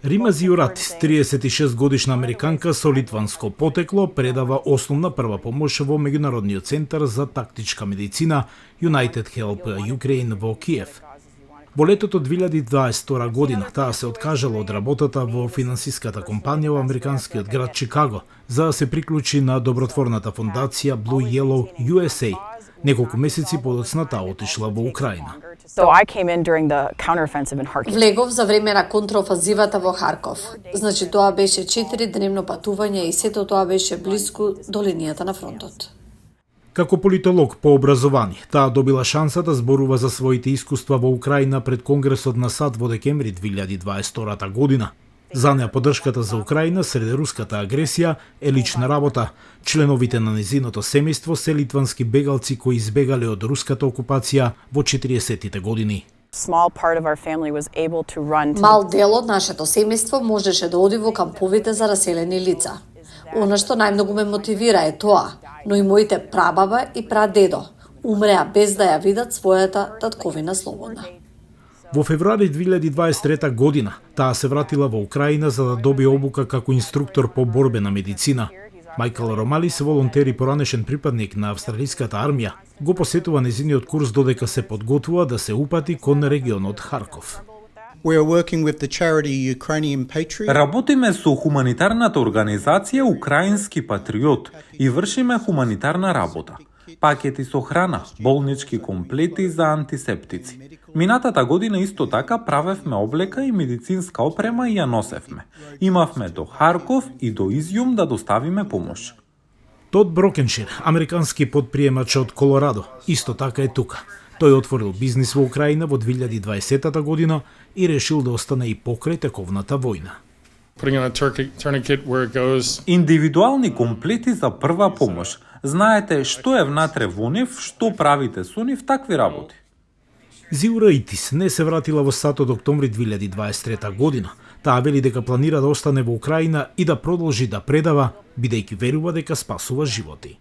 Рима Зиорат, 36-годишна американка со литванско потекло, предава основна прва помош во Меѓународниот центар за тактичка медицина United Help Ukraine во Киев. Во летото 2022 година таа се откажала од работата во финансиската компанија во американскиот град Чикаго за да се приклучи на добротворната фондација Blue Yellow USA. Неколку месеци подоцна таа отишла во Украина. Влегов за време на контраофанзивата во Харков. Значи тоа беше 4-дневно патување и сето тоа беше блиску до линијата на фронтот. Како политолог по образование, таа добила шанса да зборува за своите искуства во Украина пред Конгресот на САД во декември 2022 година. За неа поддршката за Украина среде руската агресија е лична работа. Членовите на незиното семејство се литвански бегалци кои избегале од руската окупација во 40-тите години. Мал дел од нашето семејство можеше да оди во камповите за раселени лица. Она што најмногу ме мотивира е тоа, но и моите прабаба и прадедо умреа без да ја видат својата татковина слободна. Во февруари 2023 година таа се вратила во Украина за да добие обука како инструктор по борбена медицина. Мајкал Ромалис, волонтер и поранешен припадник на австралиската армија, го посетува незиниот курс додека се подготвува да се упати кон регионот Харков. Работиме со хуманитарната организација Украински патриот и вршиме хуманитарна работа. Пакети со храна, болнички комплети за антисептици. Минатата година исто така правевме облека и медицинска опрема и ја носевме. Имавме до Харков и до Изјум да доставиме помош. Тод Брокеншир, американски подприемач од Колорадо, исто така е тука. Тој отворил бизнис во Украина во 2020 година и решил да остане и покрај тековната војна. Индивидуални комплети за прва помош. Знаете што е внатре во нив, што правите со нив, такви работи. Зиура Итис не се вратила во САД од октомври 2023 година. Таа вели дека планира да остане во Украина и да продолжи да предава, бидејќи верува дека спасува животи.